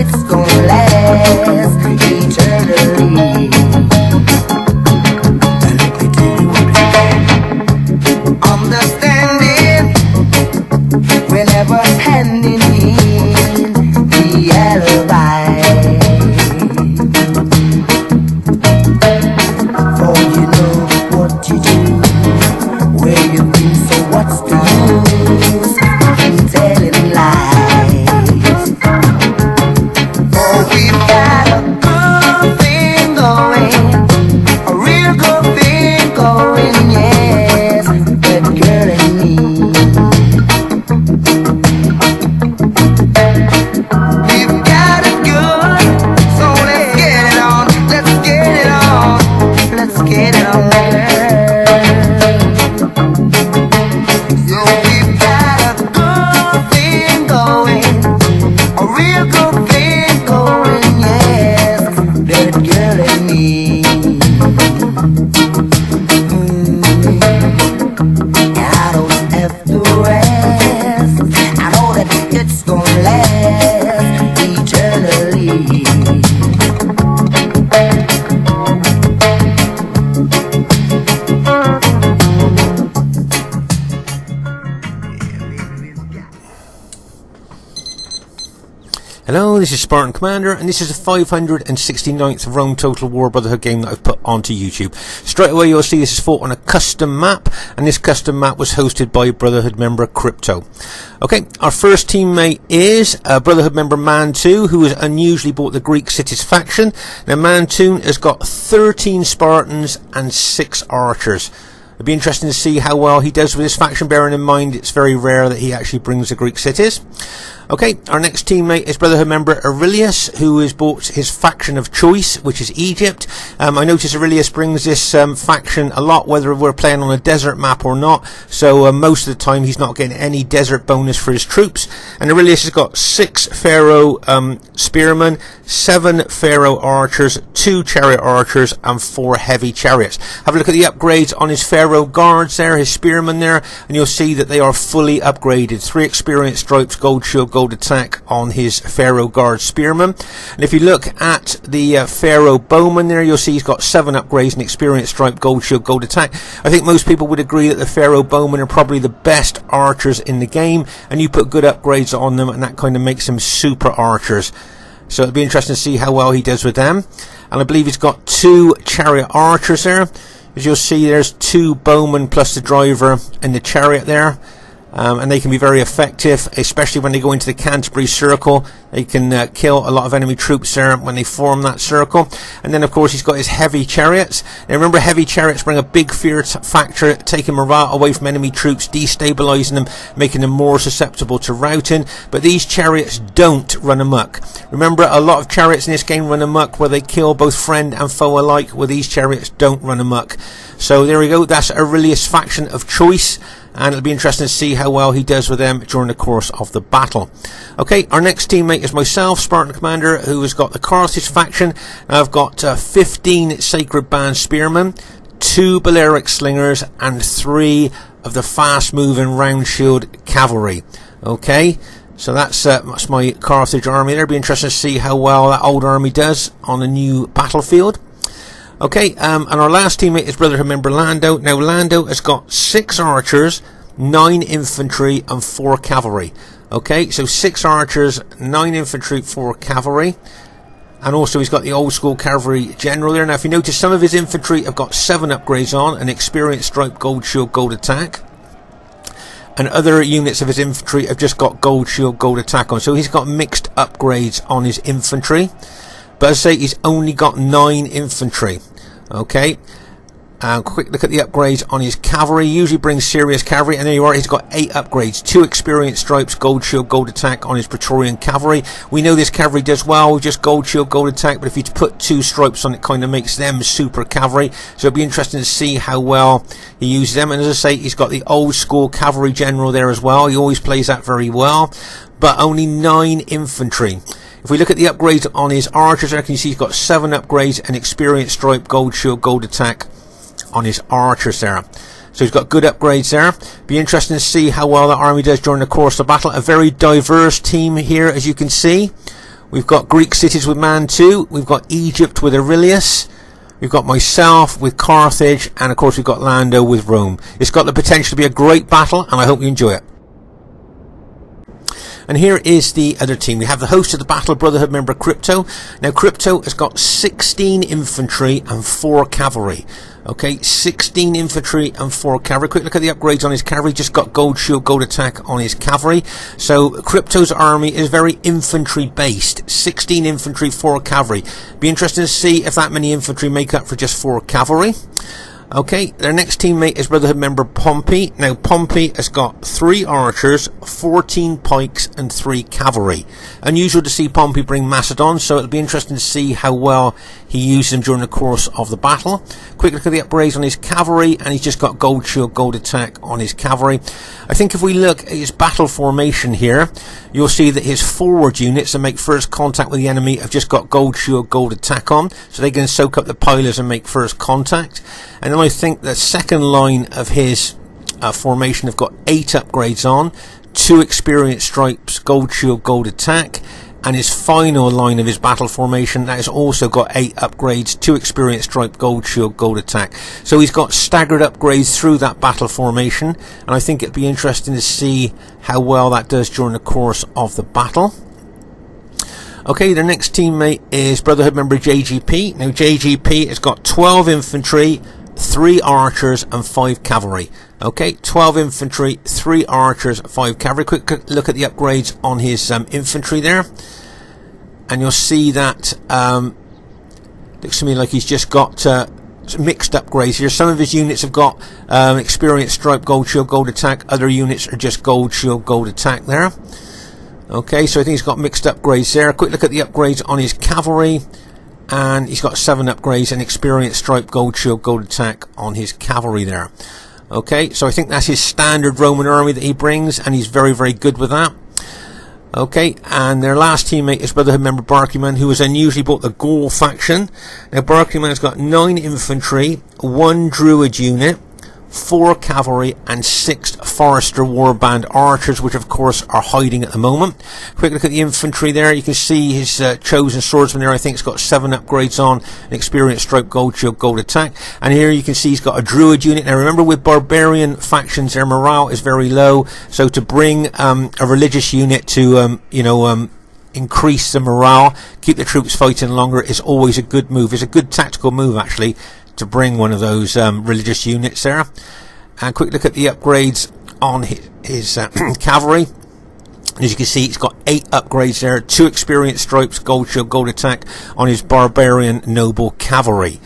it's gonna last eternally. Understanding, we're never handing in the alibi. For you know what you do, where you've been, so what's the use in telling lies? For we've got a good thing going, a real good thing going, yes, that girl and me. We've got it good, so let's get it on, let's get it on, let's get it on, so we've got a good thing going, a real good thing going, yes, that girl and me. I don't have to rest, I know that it's gonna last eternally. Hello, this is Spartan Commander, and this is the 569th Rome Total War Brotherhood game that I've put onto YouTube. Straight away you'll see this is fought on a custom map, and this custom map was hosted by Brotherhood member Crypto. Okay, our first teammate is Brotherhood member Man2, who has unusually bought the Greek cities faction. Now Man2 has got 13 Spartans and 6 archers. It'd be interesting to see how well he does with this faction, bearing in mind it's very rare that he actually brings the Greek cities. Okay, our next teammate is Brotherhood member Aurelius, who has bought his faction of choice, which is Egypt. I notice Aurelius brings this faction a lot, whether we're playing on a desert map or not, so most of the time he's not getting any desert bonus for his troops. And Aurelius has got 6 Pharaoh spearmen, 7 Pharaoh archers, 2 chariot archers, and 4 heavy chariots. Have a look at the upgrades on his Pharaoh guards there, his spearmen there, and you'll see that they are fully upgraded. 3 experience stripes, gold shield, gold attack on his Pharaoh guard spearman. And if you look at the Pharaoh bowman there, you'll see he's got 7 upgrades and experience stripe, gold shield, gold attack. I think most people would agree that the Pharaoh bowmen are probably the best archers in the game, and you put good upgrades on them and that kind of makes them super archers. So it'll be interesting to see how well he does with them. And I believe he's got 2 chariot archers there. As you'll see, there's 2 bowmen plus the driver in the chariot there. And they can be very effective, especially when they go into the Canterbury Circle. They can kill a lot of enemy troops there when they form that circle. And then of course he's got his heavy chariots. Now remember, heavy chariots bring a big fear factor, taking morale away from enemy troops, destabilizing them, making them more susceptible to routing. But these chariots don't run amok. Remember, a lot of chariots in this game run amok, where they kill both friend and foe alike, where these chariots don't run amok. So there we go, that's Aurelius' faction of choice, and it'll be interesting to see how well he does with them during the course of the battle. Okay, our next teammate is myself, Spartan Commander, who has got the Carthage faction. I've got 15 Sacred Band Spearmen, 2 Balearic Slingers, and 3 of the fast-moving round shield cavalry. Okay, so that's my Carthage army there. It'll be interesting to see how well that old army does on a new battlefield. Okay, and our last teammate is Brotherhood member Lando. Now Lando has got 6 archers, 9 infantry, and 4 cavalry. Okay, so 6 archers, 9 infantry, 4 cavalry. And also he's got the old school cavalry general there. Now if you notice, some of his infantry have got 7 upgrades on, an experienced stripe, gold shield, gold attack. And other units of his infantry have just got gold shield, gold attack on. So he's got mixed upgrades on his infantry. But as I say, he's only got 9 infantry. Okay, quick look at the upgrades on his cavalry. He usually brings serious cavalry, and there you are, he's got 8 upgrades, 2 experience stripes, gold shield, gold attack on his Praetorian cavalry. We know this cavalry does well with just gold shield, gold attack, but if you put 2 stripes on it, kind of makes them super cavalry. So it'll be interesting to see how well he uses them. And as I say, he's got the old school cavalry general there as well. He always plays that very well, but only 9 infantry. If we look at the upgrades on his archers, I can see he's got 7 upgrades and experience stripe, gold shield, gold attack on his archers there. So he's got good upgrades there. Be interesting to see how well that army does during the course of battle. A very diverse team here, as you can see, We've got Greek cities with Man 2. We've got Egypt with Aurelius. We've got myself with Carthage. And of course we've got Lando with Rome. It's got the potential to be a great battle, and I hope you enjoy it. And here is the other team. We have the host of the battle, Brotherhood member Crypto. Now Crypto has got 16 infantry and 4 cavalry. Okay, 16 infantry and 4 cavalry. Quick look at the upgrades on his cavalry. Just got gold shield, gold attack on his cavalry. So Crypto's army is very infantry based. 16 infantry, 4 cavalry. Be interesting to see if that many infantry make up for just 4 cavalry. Okay, their next teammate is Brotherhood member Pompey. Now Pompey has got 3 archers, 14 pikes and 3 cavalry. Unusual to see Pompey bring Macedon, so it'll be interesting to see how well he uses them during the course of the battle. Quick look at the upgrades on his cavalry, and he's just got gold shield, gold attack on his cavalry. I think if we look at his battle formation here, you'll see that his forward units that make first contact with the enemy have just got gold shield, gold attack on, so they can soak up the pillars and make first contact. And then I think the second line of his formation have got 8 upgrades on, 2 experience stripes, gold shield, gold attack, and his final line of his battle formation that has also got 8 upgrades, 2 experience stripe, gold shield, gold attack. So he's got staggered upgrades through that battle formation, and I think it'd be interesting to see how well that does during the course of the battle. Okay, their next teammate is Brotherhood member JGP. Now JGP has got 12 infantry, 3 archers and 5 cavalry. Okay, 12 infantry, 3 archers, 5 cavalry. Quick look at the upgrades on his infantry there, and you'll see that looks to me like he's just got mixed upgrades here. Some of his units have got experience stripe, gold shield, gold attack. Other units are just gold shield, gold attack there. Okay, so I think he's got mixed upgrades there. Quick look at the upgrades on his cavalry, and he's got 7 upgrades and experience stripe, gold shield, gold attack on his cavalry there. Okay, so I think that's his standard Roman army that he brings, and he's very, very good with that. Okay, and their last teammate is Brotherhood member Barclayman, who has unusually bought the Gaul faction. Now Barclayman has got 9 infantry, 1 druid unit, 4 cavalry and 6 Forester warband archers, which of course are hiding at the moment. Quick look at the infantry there. You can see his chosen swordsman there. I think it's got 7 upgrades on, an experience stripe, gold shield, gold attack. And here you can see he's got a druid unit. Now remember, with barbarian factions, their morale is very low, so to bring a religious unit to increase the morale, keep the troops fighting longer, is always a good move. It's a good tactical move actually, to bring one of those religious units there. And quick look at the upgrades on his cavalry. As you can see, he's got 8 upgrades there, 2 experience stripes, gold shield, gold attack on his barbarian noble cavalry.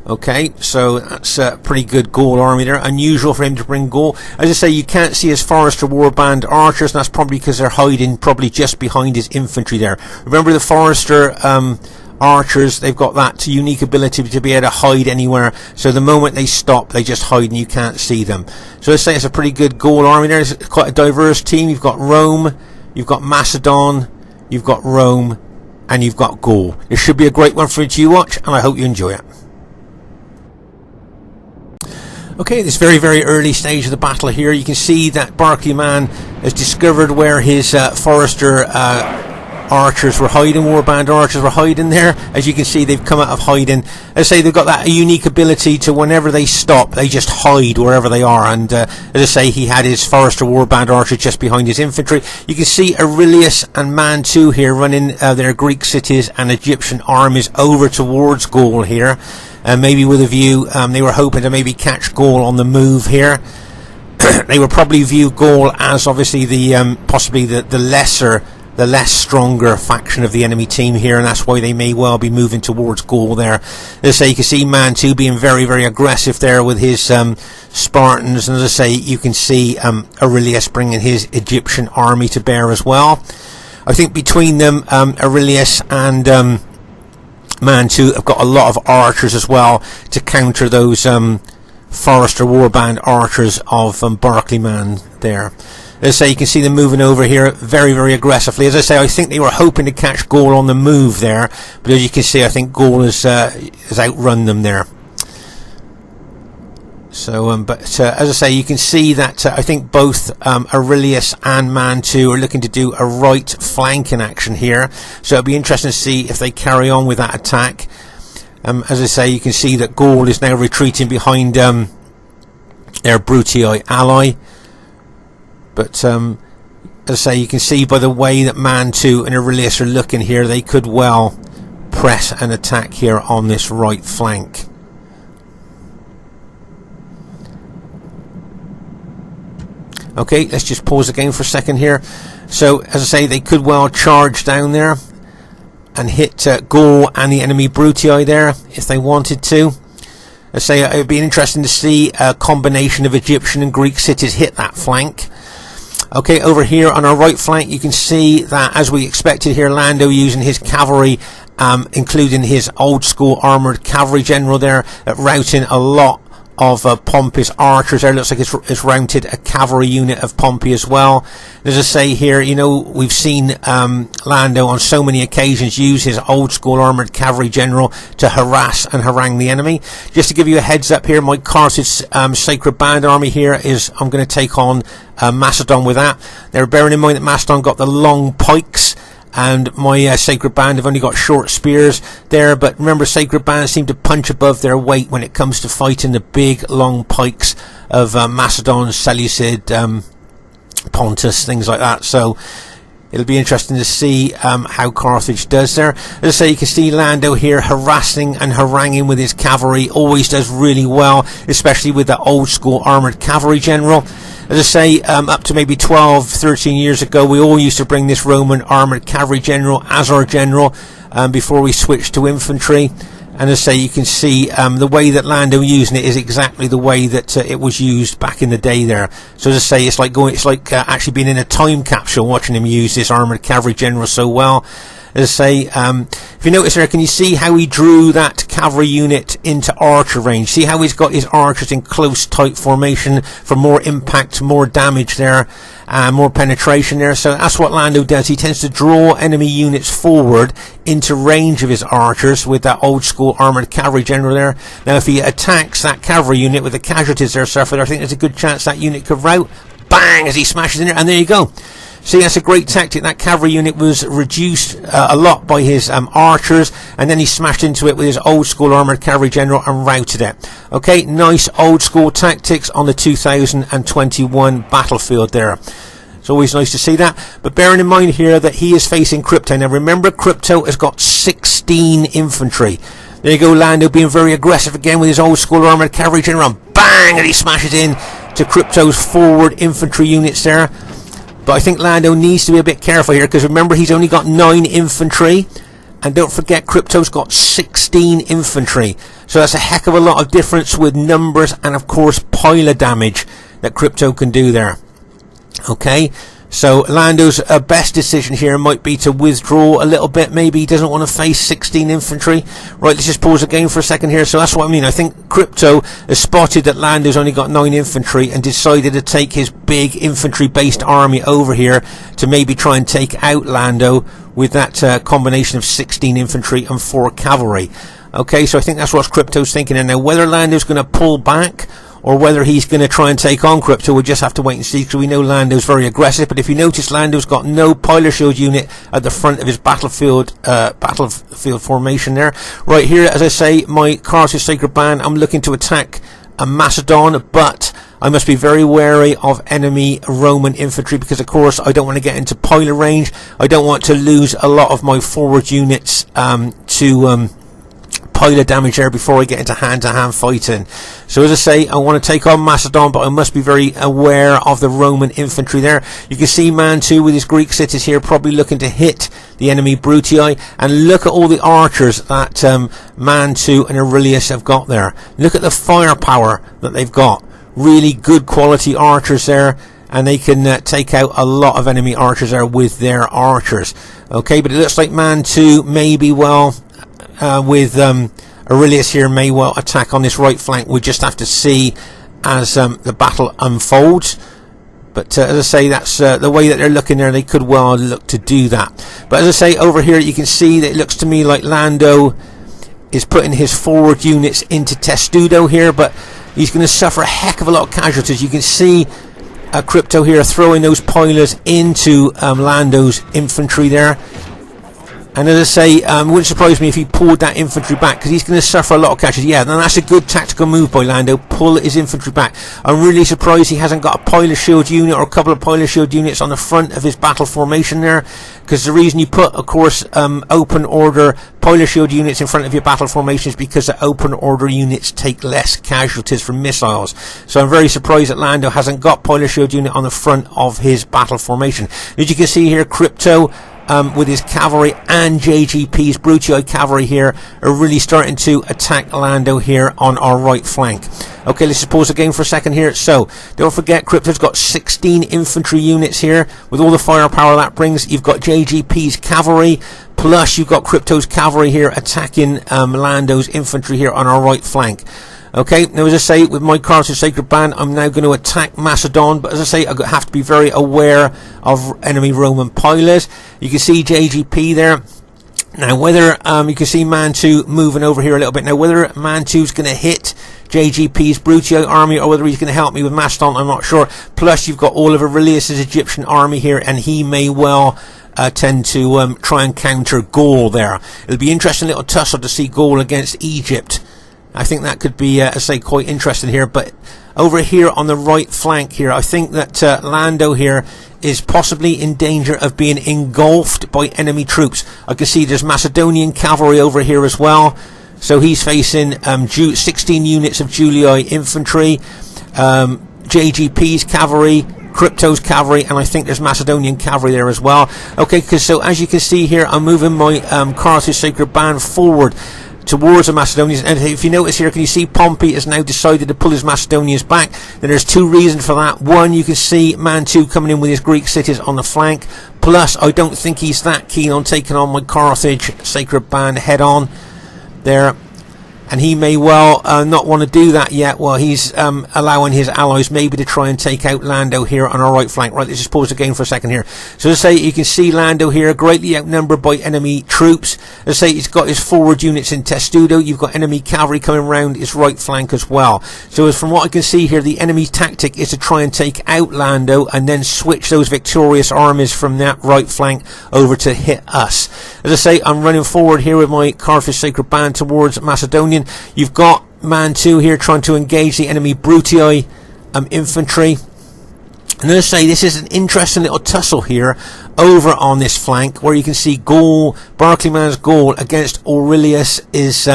Okay, so that's a pretty good Gaul army there. Unusual for him to bring Gaul. As I say, you can't see his Forester warband archers, and that's probably because they're hiding probably just behind his infantry there. Remember, the Forester archers, they've got that unique ability to be able to hide anywhere, so the moment they stop, they just hide and you can't see them. So let's say it's a pretty good Gaul army there. It's quite a diverse team. You've got Rome, you've got Macedon, you've got Rome, and you've got Gaul. This should be a great one for you to watch, and I hope you enjoy it. Okay, this very, very early stage of the battle here, you can see that Barclayman has discovered where his Forester archers were hiding, warband archers were hiding there. As you can see, they've come out of hiding. As I say, they've got that unique ability to, whenever they stop, they just hide wherever they are. And as I say, he had his Forester warband archer just behind his infantry. You can see Aurelius and Man 2 here running their Greek cities and Egyptian armies over towards Gaul here. Maybe with a view, they were hoping to maybe catch Gaul on the move here. They would probably view Gaul as obviously the possibly the less stronger faction of the enemy team here, and that's why they may well be moving towards Gaul there. As I say, you can see Man 2 being very, very aggressive there with his Spartans, and as I say, you can see Aurelius bringing his Egyptian army to bear as well. I think between them, Aurelius and Man 2 have got a lot of archers as well to counter those Forester warband archers of Barclayman there. As I say, you can see them moving over here very, very aggressively. As I say, I think they were hoping to catch Gaul on the move there, but as you can see, I think Gaul has outrun them there. So, as I say, you can see that I think both Aurelius and Man 2 are looking to do a right flanking action here. So it'll be interesting to see if they carry on with that attack. As I say, you can see that Gaul is now retreating behind their Brutii ally. But as I say, you can see by the way that Man 2 and Aurelius are looking here, they could well press an attack here on this right flank. Okay, let's just pause the game for a second here. So, as I say, they could well charge down there and hit Gaul and the enemy Brutii there if they wanted to. I say it would be interesting to see a combination of Egyptian and Greek cities hit that flank. Okay, over here on our right flank, you can see that, as we expected here, Lando using his cavalry, including his old school armoured cavalry general there, routing a lot of Pompey's archers there. Looks like it's routed a cavalry unit of Pompey as well. As I say here, you know, we've seen Lando on so many occasions use his old school armoured cavalry general to harass and harangue the enemy. Just to give you a heads up here, my Carthage Sacred Band army here is, I'm going to take on Macedon with that. They're bearing in mind that Macedon got the long pikes, and my Sacred Band have only got short spears there. But remember, Sacred Bands seem to punch above their weight when it comes to fighting the big long pikes of Macedon, Seleucid, Pontus, things like that. So it'll be interesting to see how Carthage does there. As I say, you can see Lando here harassing and haranguing with his cavalry. Always does really well, especially with the old school armoured cavalry general. As I say, up to maybe 12, 13 years ago, we all used to bring this Roman armoured cavalry general as our general before we switched to infantry. And as I say, you can see the way that Lando using it is exactly the way that it was used back in the day there. So as I say, it's like actually being in a time capsule watching him use this armoured cavalry general so well. As I say, if you notice there, can you see how he drew that cavalry unit into archer range? See how he's got his archers in close, tight formation for more impact, more damage there, more penetration there. So that's what Lando does. He tends to draw enemy units forward into range of his archers with that old school armoured cavalry general there. Now, if he attacks that cavalry unit with the casualties there suffered, I think there's a good chance that unit could rout. Bang! As he smashes in there, and there you go. See, that's a great tactic. That cavalry unit was reduced a lot by his archers, and then he smashed into it with his old school armoured cavalry general and routed it. Okay, nice old school tactics on the 2021 battlefield there. It's always nice to see that. But bearing in mind here that he is facing Crypto. Now remember, Crypto has got 16 infantry. There you go, Lando being very aggressive again with his old school armoured cavalry general. Bang! And he smashes in to Crypto's forward infantry units there. But I think Lando needs to be a bit careful here, because remember, he's only got 9 infantry. And don't forget, Crypto's got 16 infantry. So that's a heck of a lot of difference with numbers and, of course, pile of damage that Crypto can do there. Okay, so Lando's best decision here might be to withdraw a little bit. Maybe he doesn't want to face 16 infantry. Right, let's just pause the game for a second here. So that's what I mean. I think Crypto has spotted that Lando's only got 9 infantry and decided to take his big infantry-based army over here to maybe try and take out Lando with that combination of 16 infantry and 4 cavalry. Okay, so I think that's what Crypto's thinking. And now whether Lando's going to pull back or whether he's going to try and take on Crypto, we'll just have to wait and see, because we know Lando's very aggressive. But if you notice, Lando's got no pilot shield unit at the front of his battlefield formation there. Right here, as I say, my Carthage Sacred Band, I'm looking to attack Macedon, but I must be very wary of enemy Roman infantry, because of course I don't want to get into pilot range. I don't want to lose a lot of my forward units to pile of damage there before I get into hand-to-hand fighting. So as I say, I want to take on Macedon, but I must be very aware of the Roman infantry there. You can see Man 2 with his Greek cities here probably looking to hit the enemy Brutii, and look at all the archers that Man 2 and Aurelius have got there. Look at the firepower that they've got. Really good quality archers there, and they can take out a lot of enemy archers there with their archers. Okay, but it looks like Man 2 may be well with Aurelius here may well attack on this right flank. We just have to see as the battle unfolds. But as I say, that's the way that they're looking there. They could well look to do that. But as I say, over here you can see that it looks to me like Lando is putting his forward units into Testudo here. But he's going to suffer a heck of a lot of casualties. You can see Crypto here throwing those pilers into Lando's infantry there. And as I say, it wouldn't surprise me if he pulled that infantry back, because he's going to suffer a lot of casualties. Yeah, and that's a good tactical move by Lando. Pull his infantry back. I'm really surprised he hasn't got a pilot shield unit or a couple of pilot shield units on the front of his battle formation there, because the reason you put, of course, open order pilot shield units in front of your battle formation is because the open order units take less casualties from missiles. So I'm very surprised that Lando hasn't got pilot shield unit on the front of his battle formation. As you can see here, Crypto with his cavalry and JGP's Brutii cavalry here are really starting to attack Lando here on our right flank. Okay, let's just pause the game for a second here. So, don't forget, Crypto's got 16 infantry units here. With all the firepower that brings, you've got JGP's cavalry, plus you've got Crypto's cavalry here attacking Lando's infantry here on our right flank. Okay, now as I say, with my Carthage Sacred Band, I'm now going to attack Macedon, but as I say, I have to be very aware of enemy Roman pilots. You can see JGP there. Now, whether you can see Mantu moving over here a little bit. Now, whether Mantu's going to hit JGP's Brutii army or whether he's going to help me with Macedon, I'm not sure. Plus, you've got all of Aurelius's Egyptian army here, and he may well tend to try and counter Gaul there. It'll be an interesting little tussle to see Gaul against Egypt. I think that could be, I say, quite interesting here. But over here on the right flank here, I think that Lando here is possibly in danger of being engulfed by enemy troops. I can see there's Macedonian cavalry over here as well. So he's facing 16 units of Julii infantry, JGP's cavalry, Crypto's cavalry, and I think there's Macedonian cavalry there as well. Okay, so as you can see here, I'm moving my Carthage Sacred Band forward towards the Macedonians, and if you notice here, can you see Pompey has now decided to pull his Macedonians back? Then there's two reasons for that. One, you can see Mantu coming in with his Greek cities on the flank, plus I don't think he's that keen on taking on my Carthage Sacred Band head on there, and he may well not want to do that yet while he's allowing his allies maybe to try and take out Lando here on our right flank. Right, let's just pause the game for a second here. So as I say, you can see Lando here greatly outnumbered by enemy troops. As I say, he's got his forward units in Testudo. You've got enemy cavalry coming round his right flank as well. So as from what I can see here, the enemy tactic is to try and take out Lando and then switch those victorious armies from that right flank over to hit us. As I say, I'm running forward here with my Carthage Sacred Band towards Macedonian. You've got Mantu here trying to engage the enemy Brutii infantry. And as I say, this is an interesting little tussle here over on this flank where you can see Gaul, Barclayman's Gaul against Aurelius's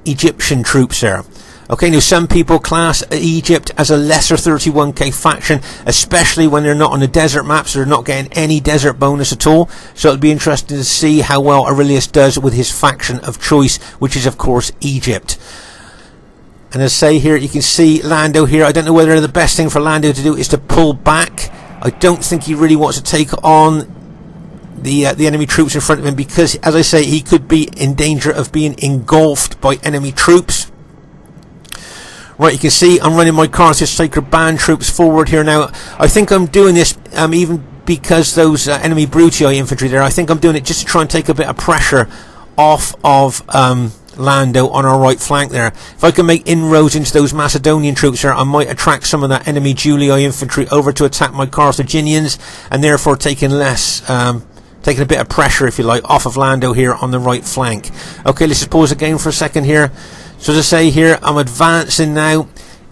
Egyptian troops there. Okay, now some people class Egypt as a lesser 31k faction, especially when they're not on the desert maps, so they're not getting any desert bonus at all. So it'll be interesting to see how well Aurelius does with his faction of choice, which is of course Egypt. And as I say here, you can see Lando here. I don't know whether the best thing for Lando to do is to pull back. I don't think he really wants to take on the enemy troops in front of him, because, as I say, he could be in danger of being engulfed by enemy troops. Right, you can see I'm running my Carthage Sacred Band troops forward here now. I think I'm doing this even because those enemy Brutii infantry there, I think I'm doing it just to try and take a bit of pressure off of Lando on our right flank there. If I can make inroads into those Macedonian troops there, I might attract some of that enemy Julii infantry over to attack my Carthaginians, and therefore taking taking a bit of pressure, if you like, off of Lando here on the right flank. Okay, let's just pause the game for a second here. So as I say here, I'm advancing now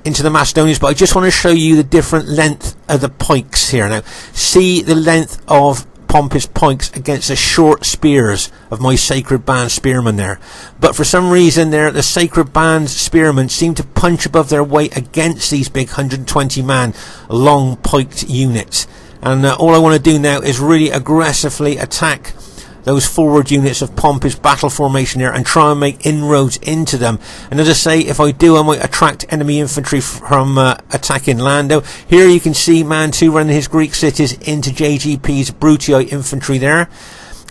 into the Macedonians, but I just want to show you the different length of the pikes here now. See the length of Pompey's pikes against the short spears of my Sacred Band spearmen there. But for some reason there, the Sacred Band spearmen seem to punch above their weight against these big 120 man long piked units. And all I want to do now is really aggressively attack those forward units of Pompey's battle formation here and try and make inroads into them. And as I say, if I do, I might attract enemy infantry from attacking Lando. Here you can see Mantu running his Greek cities into JGP's Brutii infantry there.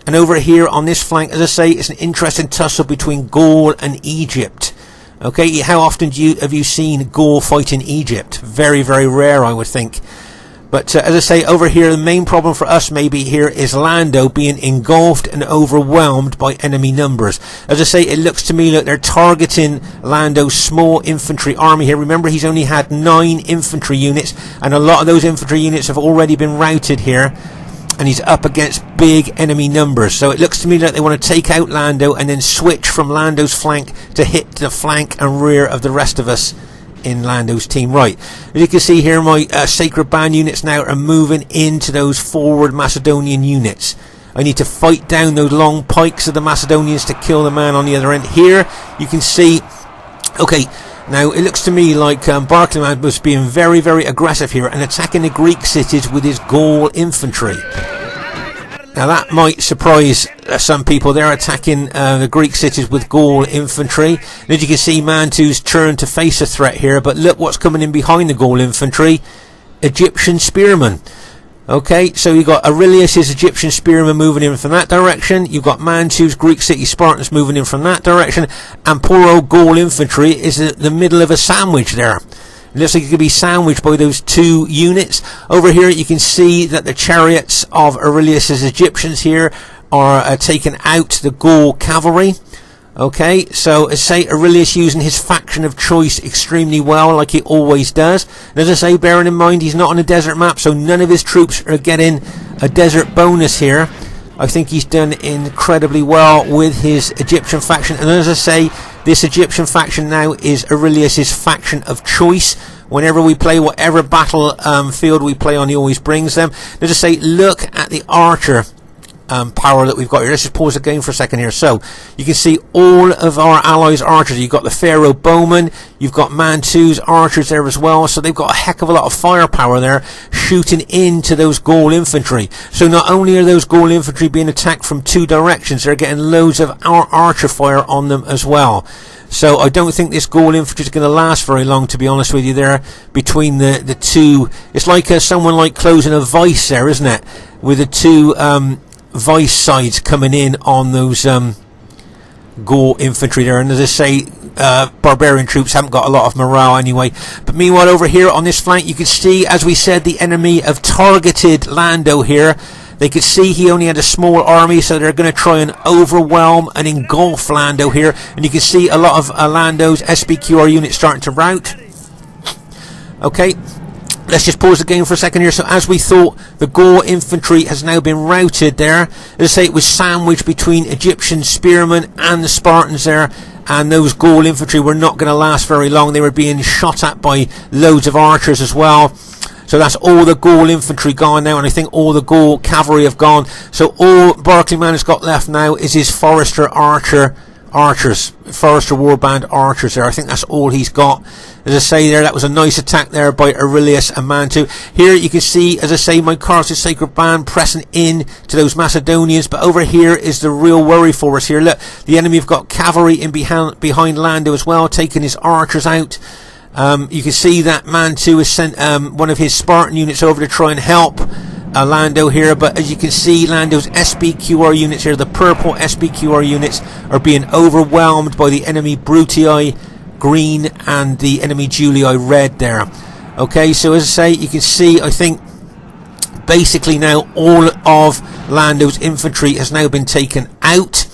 And over here on this flank, as I say, it's an interesting tussle between Gaul and Egypt. Okay, how often have you seen Gaul fight in Egypt? Very, very rare, I would think. But as I say, over here, the main problem for us maybe here is Lando being engulfed and overwhelmed by enemy numbers. As I say, it looks to me like they're targeting Lando's small infantry army here. Remember, he's only had 9 infantry units, and a lot of those infantry units have already been routed here, and he's up against big enemy numbers. So it looks to me like they want to take out Lando and then switch from Lando's flank to hit the flank and rear of the rest of us in Lando's team. Right, as you can see here, my Sacred Band units now are moving into those forward Macedonian units. I need to fight down those long pikes of the Macedonians to kill the man on the other end. Here you can see, okay, now it looks to me like Barclayman was being very, very aggressive here and attacking the Greek cities with his Gaul infantry. Now that might surprise some people. They're attacking the Greek cities with Gaul infantry. And as you can see, Mantu's turned to face a threat here, but look what's coming in behind the Gaul infantry. Egyptian spearmen. Okay, so you've got Aurelius's Egyptian spearmen moving in from that direction. You've got Mantu's Greek city Spartans moving in from that direction. And poor old Gaul infantry is in the middle of a sandwich there. It looks like it could be sandwiched by those 2 units. Over here you can see that the chariots of Aurelius's Egyptians here are taking out the Gaul cavalry. Okay, so as I say, Aurelius using his faction of choice extremely well, like he always does. And as I say, bearing in mind he's not on a desert map, so none of his troops are getting a desert bonus here. I think he's done incredibly well with his Egyptian faction. And as I say, this Egyptian faction now is Aurelius's faction of choice. Whenever we play, whatever battle field we play on, he always brings them. As I say, look at the archer power that we've got here. Let's just pause the game for a second here. So you can see all of our allies' archers. You've got the Pharaoh bowmen, you've got Mantu's archers there as well, so they've got a heck of a lot of firepower there shooting into those Gaul infantry. So not only are those Gaul infantry being attacked from 2 directions, they're getting loads of our archer fire on them as well. So I don't think this Gaul infantry is going to last very long, to be honest with you there, between the 2. It's like someone like closing a vice there, isn't it, with the 2 vice sides coming in on those Gaul infantry there. And as I say, barbarian troops haven't got a lot of morale anyway. But meanwhile, over here on this flank, you can see, as we said, the enemy have targeted Lando here. They could see he only had a small army, so they're going to try and overwhelm and engulf Lando here. And you can see a lot of Lando's SBQR units starting to rout. Okay, let's just pause the game for a second here. So as we thought, the Gaul infantry has now been routed there. As I say, it was sandwiched between Egyptian spearmen and the Spartans there. And those Gaul infantry were not going to last very long. They were being shot at by loads of archers as well. So that's all the Gaul infantry gone now, and I think all the Gaul cavalry have gone. So all Barclayman has got left now is his Forester Forester Warband archers there. I think that's all he's got. As I say there, that was a nice attack there by Aurelius and Mantu. Here you can see, as I say, my Carthage Sacred Band pressing in to those Macedonians. But over here is the real worry for us here. Look, the enemy have got cavalry in behind Lando as well, taking his archers out. You can see that Mantu has sent one of his Spartan units over to try and help Lando here, but as you can see, Lando's SBQR units here, the purple SBQR units, are being overwhelmed by the enemy Brutii green and the enemy Julii red there. Okay, so as I say, you can see, I think basically now all of Lando's infantry has now been taken out.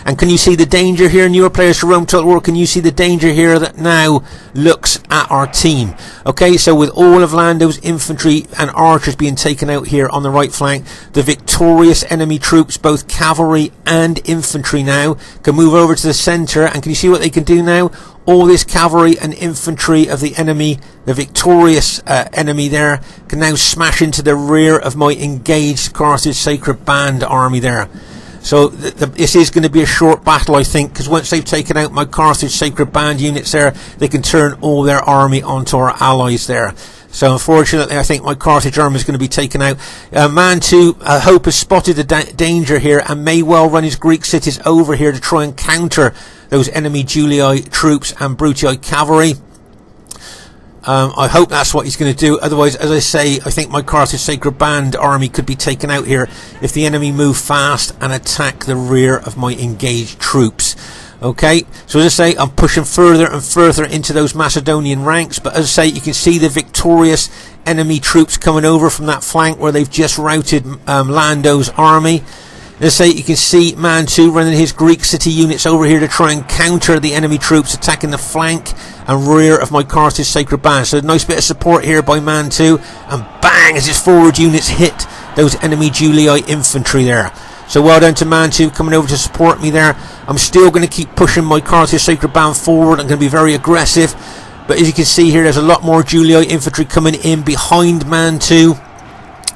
And can you see the danger here? Newer players to Rome Total War, can you see the danger here that now looks at our team? Okay, so with all of Lando's infantry and archers being taken out here on the right flank, the victorious enemy troops, both cavalry and infantry now, can move over to the centre. And can you see what they can do now? All this cavalry and infantry of the enemy, the victorious enemy there, can now smash into the rear of my engaged Carthage Sacred Band army there. So this is going to be a short battle, I think, because once they've taken out my Carthage Sacred Band units there, they can turn all their army onto our allies there. So unfortunately, I think my Carthage army is going to be taken out. Mantu, Hope has spotted the danger here and may well run his Greek cities over here to try and counter those enemy Julii troops and Brutii cavalry. I hope that's what he's going to do. Otherwise, as I say, I think my Carthage Sacred Band army could be taken out here if the enemy move fast and attack the rear of my engaged troops. Okay, so as I say, I'm pushing further and further into those Macedonian ranks, but as I say, you can see the victorious enemy troops coming over from that flank where they've just routed Lando's army. Let's say you can see Man 2 running his Greek city units over here to try and counter the enemy troops attacking the flank and rear of my Carthage Sacred Band. So a nice bit of support here by Man 2, and bang, as his forward units hit those enemy Julii infantry there. So well done to Man 2 coming over to support me there. I'm still going to keep pushing my Carthage Sacred Band forward. I'm going to be very aggressive. But as you can see here, there's a lot more Julii infantry coming in behind Man 2.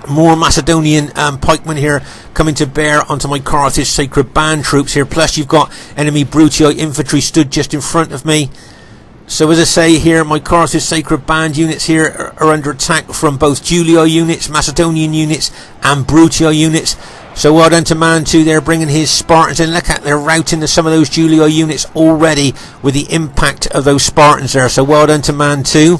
More Macedonian pikemen here coming to bear onto my Carthage Sacred Band troops here. Plus you've got enemy Brutii infantry stood just in front of me. So as I say here, my Carthage Sacred Band units here are under attack from both Julii units, Macedonian units and Brutii units. So well done to Man 2 there, bringing his Spartans in. Look at, they're routing some of those Julii units already with the impact of those Spartans there. So well done to Man 2.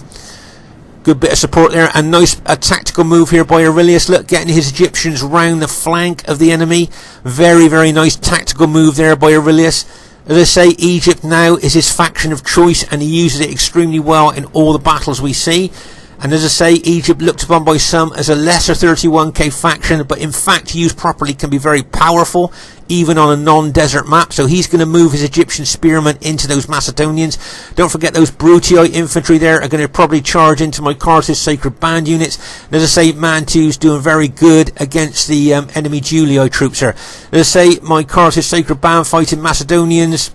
Good bit of support there, and nice tactical move here by Aurelius. Look, getting his Egyptians round the flank of the enemy. Very, very nice tactical move there by Aurelius. As I say, Egypt now is his faction of choice, and he uses it extremely well in all the battles we see. And as I say, Egypt looked upon by some as a lesser 31k faction, but in fact, used properly, can be very powerful, even on a non-desert map. So he's going to move his Egyptian spearmen into those Macedonians. Don't forget those Brutii infantry there are going to probably charge into my Carthage Sacred Band units. And as I say, Man 2's doing very good against the enemy Julii troops here. As I say, my Carthage Sacred Band fighting Macedonians,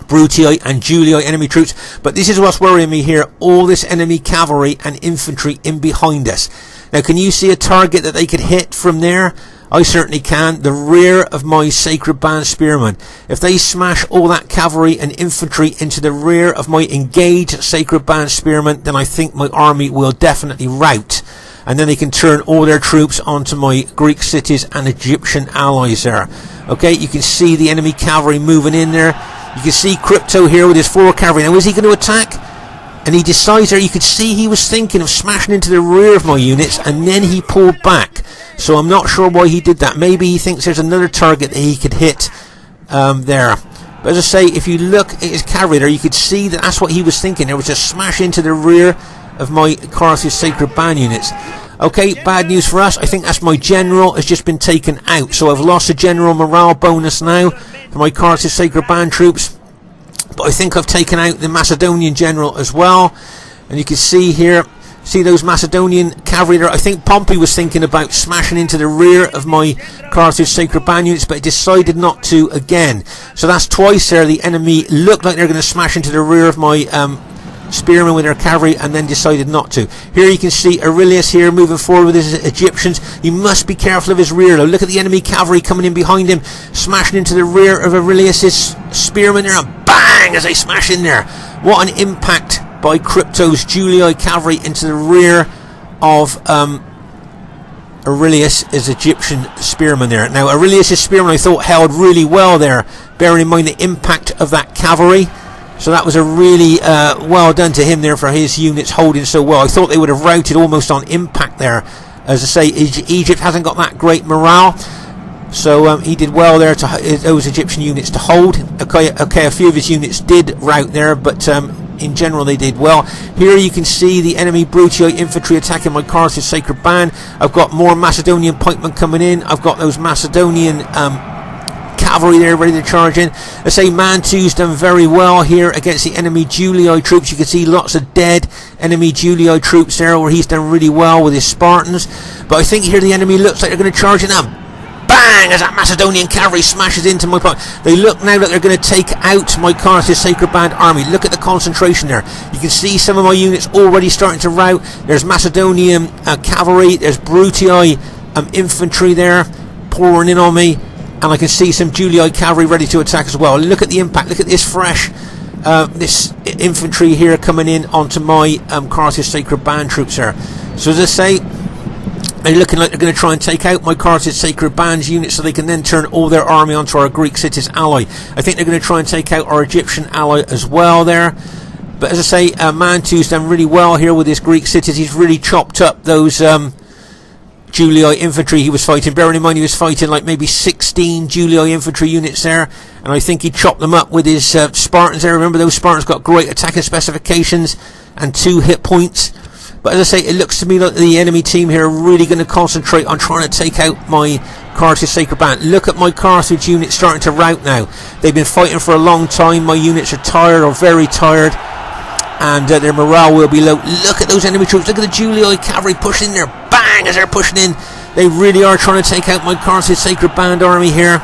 Brutii and Julii enemy troops. But this is what's worrying me here, all this enemy cavalry and infantry in behind us. Now, can you see a target that they could hit from there? I certainly can. The rear of my Sacred Band spearmen. If they smash all that cavalry and infantry into the rear of my engaged Sacred Band spearmen, then I think my army will definitely rout. And then they can turn all their troops onto my Greek cities and Egyptian allies there. Okay, you can see the enemy cavalry moving in there. You can see Crypto here with his 4 cavalry. Now, is he going to attack? And he decides there, you could see he was thinking of smashing into the rear of my units, and then he pulled back. So I'm not sure why he did that. Maybe he thinks there's another target that he could hit there. But as I say, if you look at his cavalry there, you could see that that's what he was thinking. There was a smash into the rear of my Carthage Sacred Band units. Okay, bad news for us. I think that's my general has just been taken out. So I've lost a general morale bonus now for my Carthage Sacred Band troops. But I think I've taken out the Macedonian general as well. And you can see here, see those Macedonian cavalry there. I think Pompey was thinking about smashing into the rear of my Carthage Sacred Band units, but he decided not to again. So that's twice there. The enemy looked like they're going to smash into the rear of my spearmen with their cavalry, and then decided not to. Here you can see Aurelius here moving forward with his Egyptians. He must be careful of his rear though. Look at the enemy cavalry coming in behind him, smashing into the rear of Aurelius's spearmen there, and bang as they smash in there. What an impact by Crypto's Julii cavalry into the rear of Aurelius's Egyptian spearmen there. Now Aurelius's spearmen I thought held really well there, bearing in mind the impact of that cavalry. So that was a really well done to him there for his units holding so well. I thought they would have routed almost on impact there. As I say, Egypt hasn't got that great morale. So he did well there to those Egyptian units to hold. Okay, a few of his units did rout there, but in general they did well. Here you can see the enemy Brutii infantry attacking my Carthage Sacred Band. I've got more Macedonian pikemen coming in. I've got those Macedonian cavalry there ready to charge in. I say Man 2's done very well here against the enemy Julii troops. You can see lots of dead enemy Julii troops there, where he's done really well with his Spartans. But I think here the enemy looks like they're going to charge in, and bang as that Macedonian cavalry smashes into my point. They look now that they're going to take out my Carthage Sacred Band army. Look at the concentration there. You can see some of my units already starting to rout. There's Macedonian cavalry, there's Brutii infantry there pouring in on me. And I can see some Julii cavalry ready to attack as well. Look at the impact. Look at this fresh, this infantry here coming in onto my Carthage Sacred Band troops here. So as I say, they're looking like they're going to try and take out my Carthage Sacred Band's units so they can then turn all their army onto our Greek cities ally. I think they're going to try and take out our Egyptian ally as well there. But as I say, Man 2's done really well here with his Greek cities. He's really chopped up those Julii infantry he was fighting. Bearing in mind he was fighting like maybe 16 Julii infantry units there, and I think he chopped them up with his Spartans there. Remember, those Spartans got great attacking specifications and 2 hit points. But as I say, it looks to me like the enemy team here are really going to concentrate on trying to take out my Carthage Sacred Band. Look at my Carthage units starting to rout now. They've been fighting for a long time. My units are tired, or very tired, and their morale will be low. Look at those enemy troops. Look at the Julii cavalry pushing in there. Bang! As they're pushing in, they really are trying to take out my Carthage Sacred Band army here.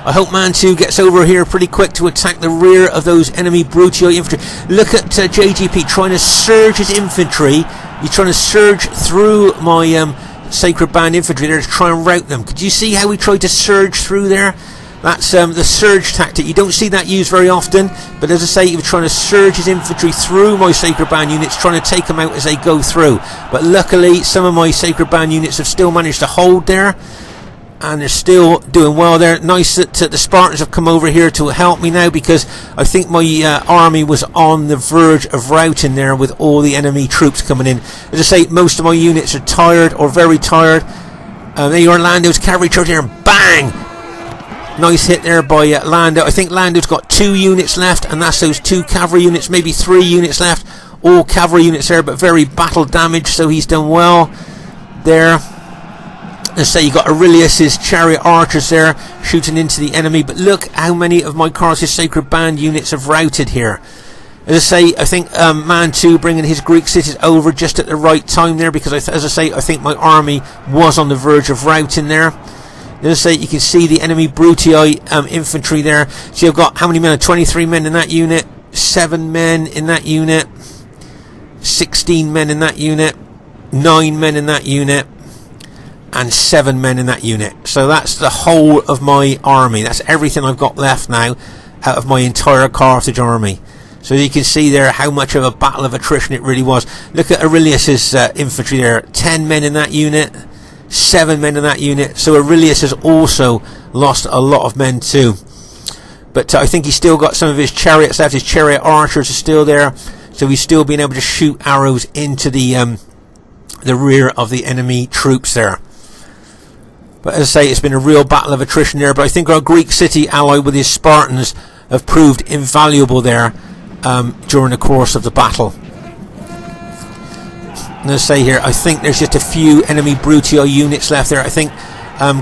I hope Man 2 gets over here pretty quick to attack the rear of those enemy Brutii infantry. Look at JGP trying to surge his infantry. He's trying to surge through my Sacred Band infantry there to try and rout them. Could you see how he tried to surge through there? That's the surge tactic. You don't see that used very often, but as I say, he was trying to surge his infantry through my Sacred Band units, trying to take them out as they go through. But luckily, some of my Sacred Band units have still managed to hold there, and they're still doing well there. Nice that the Spartans have come over here to help me now, because I think my army was on the verge of routing there with all the enemy troops coming in. As I say, most of my units are tired, or very tired. There you are, Lando's cavalry charge here, and bang! Nice hit there by Lando. I think Lando's got 2 units left, and that's those 2 cavalry units, maybe 3 units left. All cavalry units there, but very battle damage, so he's done well there. Let's say you got Aurelius's chariot archers there shooting into the enemy, but look how many of my Carthage Sacred Band units have routed here. As I say, I think Man 2 bringing his Greek cities over just at the right time there, because as I say, I think my army was on the verge of routing there. As I say, you can see the enemy Brutii infantry there. So you've got how many men? 23 men in that unit, 7 men in that unit, 16 men in that unit, 9 men in that unit, and 7 men in that unit. So that's the whole of my army. That's everything I've got left now out of my entire Carthage army. So you can see there how much of a battle of attrition it really was. Look at Aurelius's infantry there. 10 men in that unit, 7 men in that unit. So Aurelius has also lost a lot of men too. But I think he's still got some of his chariots left. His chariot archers are still there. So he's still been able to shoot arrows into the rear of the enemy troops there. But as I say, it's been a real battle of attrition there. But I think our Greek city ally with his Spartans have proved invaluable there during the course of the battle. And as I say here, I think there's just a few enemy Brutii units left there. I think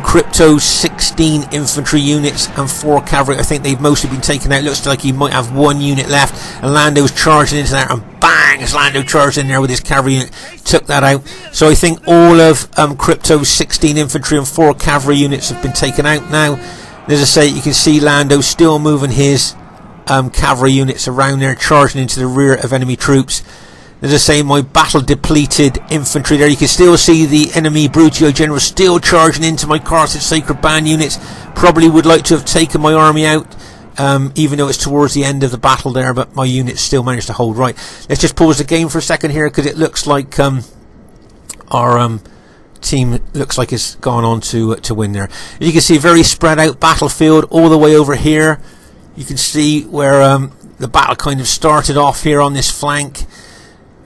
Crypto's 16 infantry units and 4 cavalry, I think they've mostly been taken out. Looks like he might have 1 unit left, and Lando's charging into there, and bang, as Lando charged in there with his cavalry unit, took that out. So I think all of Crypto's 16 infantry and 4 cavalry units have been taken out now. And as I say, you can see Lando still moving his cavalry units around there, charging into the rear of enemy troops. As I say, my battle depleted infantry there. You can still see the enemy Brutii general still charging into my Carthage Sacred Band units. Probably would like to have taken my army out, even though it's towards the end of the battle there, but my units still managed to hold right. Let's just pause the game for a second here, because it looks like our team looks like it's gone on to win there. As you can see, very spread out battlefield all the way over here. You can see where the battle kind of started off here on this flank.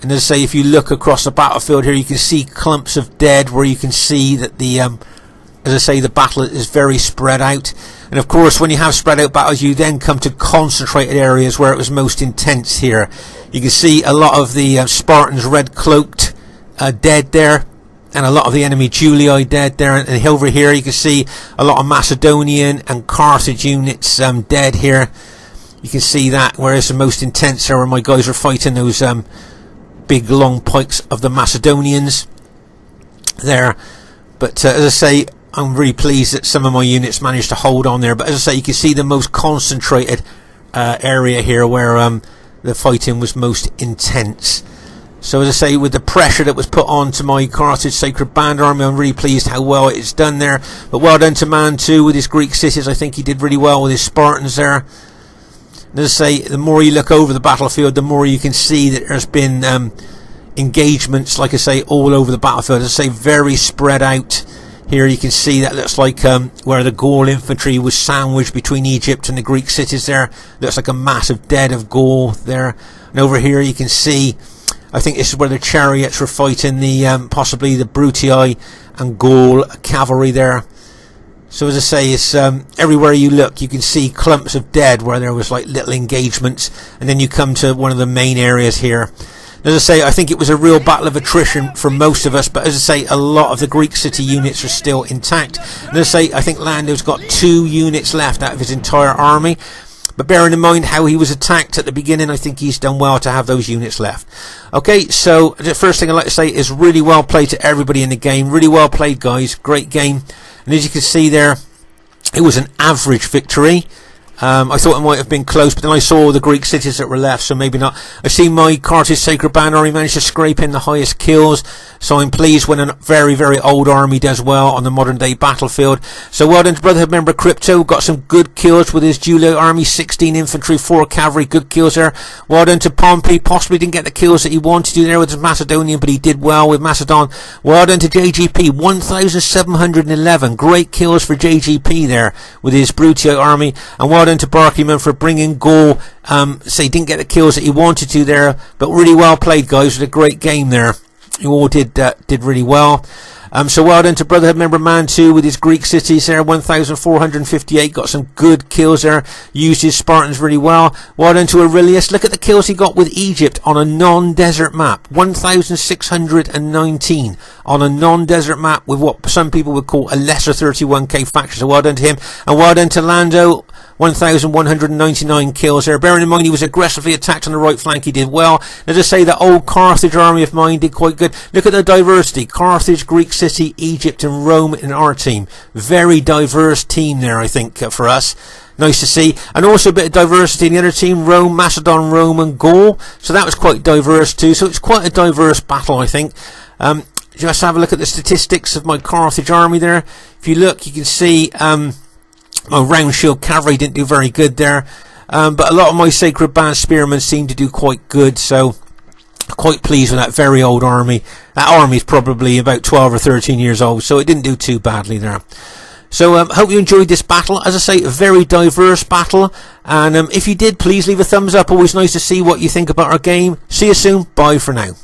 And as I say, if you look across the battlefield here, you can see clumps of dead, where you can see that the, as I say, the battle is very spread out. And of course, when you have spread out battles, you then come to concentrated areas where it was most intense here. You can see a lot of the Spartans red cloaked dead there, and a lot of the enemy Julii dead there. And over here, you can see a lot of Macedonian and Carthage units dead here. You can see that, whereas the most intense are where my guys are fighting those big long pikes of the Macedonians there. But as I say, I'm really pleased that some of my units managed to hold on there. But as I say, you can see the most concentrated area here where the fighting was most intense. So as I say, with the pressure that was put on to my Carthage Sacred Band army, I'm really pleased how well it's done there. But well done to Man 2 with his Greek cities. I think he did really well with his Spartans there. And as I say, the more you look over the battlefield, the more you can see that there's been engagements, like I say, all over the battlefield. As I say, very spread out. Here you can see that looks like where the Gaul infantry was sandwiched between Egypt and the Greek cities there. Looks like a massive dead of Gaul there. And over here you can see, I think this is where the chariots were fighting the possibly the Brutii and Gaul cavalry there. So as I say, it's everywhere you look, you can see clumps of dead where there was like little engagements, and then you come to one of the main areas here. As I say, I think it was a real battle of attrition for most of us, but as I say, a lot of the Greek city units are still intact. And as I say, I think Lando's got 2 units left out of his entire army. But bearing in mind how he was attacked at the beginning, I think he's done well to have those units left. Okay, so the first thing I'd like to say is really well played to everybody in the game. Really well played, guys. Great game. And as you can see there, it was an average victory. I thought it might have been close, but then I saw the Greek cities that were left, so maybe not. I've seen my Carthage Sacred Band army managed to scrape in the highest kills, so I'm pleased when a very, very old army does well on the modern day battlefield. So well done to Brotherhood member Crypto, got some good kills with his Julio army, 16 infantry, 4 cavalry, good kills there. Well done to Pompey, possibly didn't get the kills that he wanted to there with his Macedonian, but he did well with Macedon. Well done to JGP, 1,711, great kills for JGP there with his Brutio army, and well done to Barclayman for bringing Gaul. He didn't get the kills that he wanted to there, but really well played, guys. With a great game there. You all did really well. So well done to Brotherhood member Man 2 with his Greek cities there, 1,458, got some good kills there, used his Spartans really well. Well done to Aurelius, look at the kills he got with Egypt on a non-desert map, 1,619 on a non-desert map with what some people would call a lesser 31k faction, so well done to him. And well done to Lando, 1,199 kills there. Bearing in mind he was aggressively attacked on the right flank, he did well. As I say, the old Carthage army of mine did quite good. Look at the diversity. Carthage, Greek city, Egypt and Rome in our team. Very diverse team there, I think, for us. Nice to see. And also a bit of diversity in the other team. Rome, Macedon, Rome and Gaul. So that was quite diverse too. So it's quite a diverse battle, I think. Just have a look at the statistics of my Carthage army there. If you look, you can see... my round shield cavalry didn't do very good there, but a lot of my Sacred Band spearmen seemed to do quite good, so quite pleased with that very old army. That army is probably about 12 or 13 years old, so it didn't do too badly there. So hope you enjoyed this battle. As I say, a very diverse battle, and if you did, please leave a thumbs up. Always nice to see what you think about our game. See you soon. Bye for now.